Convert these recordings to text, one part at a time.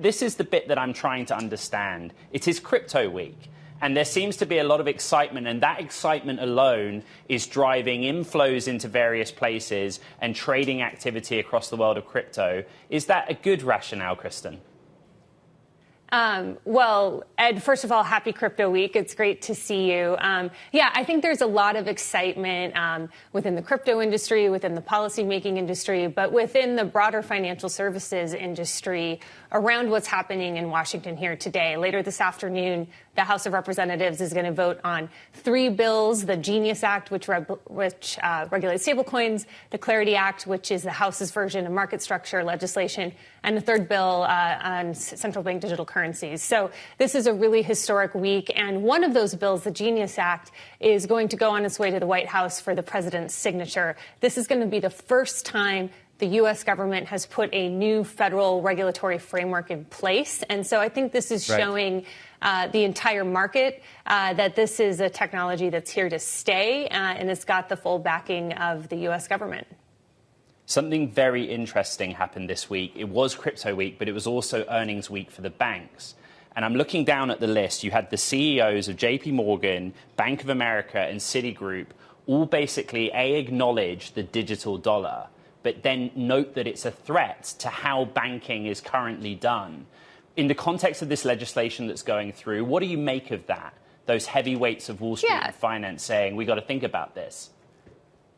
This is the bit that I'm trying to understand. It is crypto week, and there seems to be a lot of excitement, and that excitement alone is driving inflows into various places and trading activity across the world of crypto. Is that a good rationale, Kristin? Well, Ed, first of all, happy Crypto Week. It's great to see you. Yeah, I think there's a lot of excitement within the crypto industry, within the policymaking industry, but within the broader financial services industry around what's happening in Washington here today. Later this afternoon, the House of Representatives is going to vote on 3 bills: the Genius Act, which regulates stablecoins, the Clarity Act, which is the House's version of market structure legislation, and the third bill on central bank digital currencies. So this is a really historic week. And one of those bills, the Genius Act, is going to go on its way to the White House for the president's signature. This is going to be the first time the U.S. government has put a new federal regulatory framework in place. And so I think this is showing the entire market that this is a technology that's here to stay, and it's got the full backing of the U.S. government. Something very interesting happened this week. It was crypto week, but it was also earnings week for the banks. And I'm looking down at the list. You had the CEOs of JP Morgan, Bank of America, and Citigroup all basically acknowledge the digital dollar, but then note that it's a threat to how banking is currently done. In the context of this legislation that's going through, what do you make of that? Those heavyweights of Wall Street and finance saying, we got to think about this.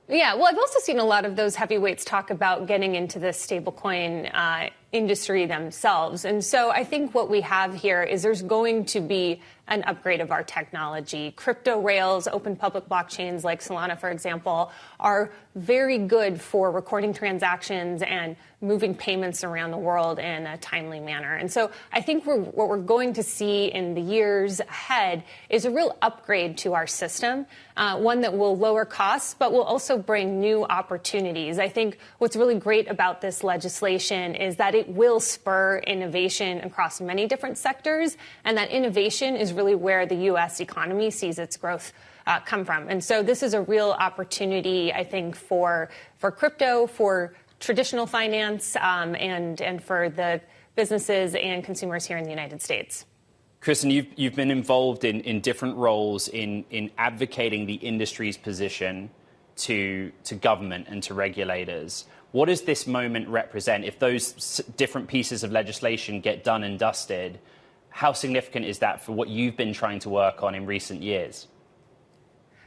Yeah, well, I've also seen a lot of those heavyweights talk about getting into the stablecoin industry themselves. And so I think what we have here is there's going to be an upgrade of our technology. Crypto rails, open public blockchains like Solana, for example, are very good for recording transactions and moving payments around the world in a timely manner. And so I think what we're going to see in the years ahead is a real upgrade to our system, one that will lower costs, but will also bring new opportunities. I think what's really great about this legislation is that it will spur innovation across many different sectors, and that innovation is really where the U.S. economy sees its growth come from. And so this is a real opportunity, I think, for crypto, for traditional finance, and for the businesses and consumers here in the United States. Kristin, you've been involved in different roles in advocating the industry's position to government and to regulators. What does this moment represent? If those different pieces of legislation get done and dusted, how significant is that for what you've been trying to work on in recent years?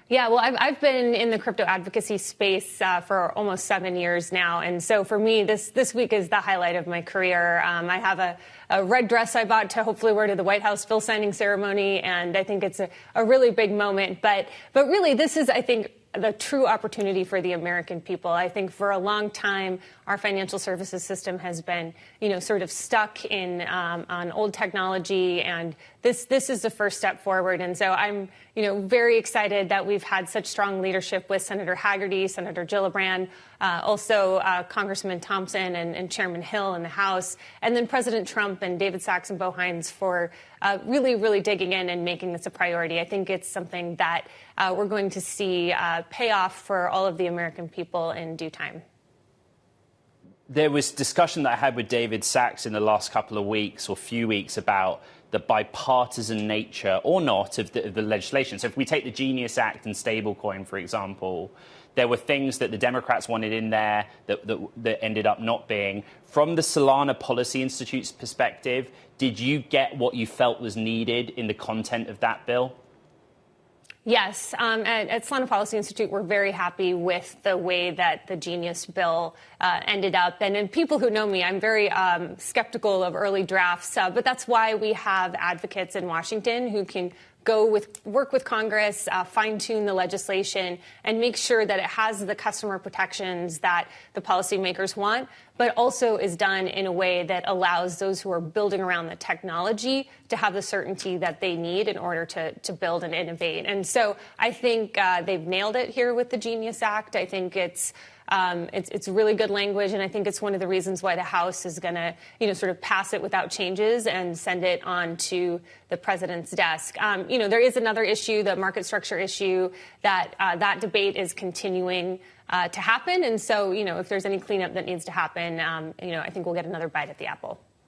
Yeah, well, I've been in the crypto advocacy space for almost 7 years now. And so for me, this week is the highlight of my career. I have a red dress I bought to hopefully wear to the White House bill signing ceremony. And I think it's a really big moment. But really, this is, I think, the true opportunity for the American people. I think for a long time, our financial services system has been, sort of stuck in on old technology, and this is the first step forward. And so I'm, very excited that we've had such strong leadership with Senator Hagerty, Senator Gillibrand, also Congressman Thompson and Chairman Hill in the House, and then President Trump and David Sachs and Bo Hines for really, really digging in and making this a priority. I think it's something that we're going to see pay off for all of the American people in due time. There was discussion that I had with David Sachs in the last couple of weeks or few weeks about the bipartisan nature or not of the legislation. So if we take the Genius Act and stablecoin, for example, there were things that the Democrats wanted in there that ended up not being. From the Solana Policy Institute's perspective, did you get what you felt was needed in the content of that bill? Yes. At Solana Policy Institute, we're very happy with the way that the Genius bill ended up. And people who know me, I'm very skeptical of early drafts. But that's why we have advocates in Washington who can work with Congress, fine-tune the legislation, and make sure that it has the customer protections that the policymakers want, but also is done in a way that allows those who are building around the technology to have the certainty that they need in order to build and innovate. And so I think they've nailed it here with the Genius Act. I think it's really good language, and I think it's one of the reasons why the House is going to, sort of pass it without changes and send it on to the president's desk. There is another issue, the market structure issue, that debate is continuing to happen. And so, if there's any cleanup that needs to happen, I think we'll get another bite at the apple.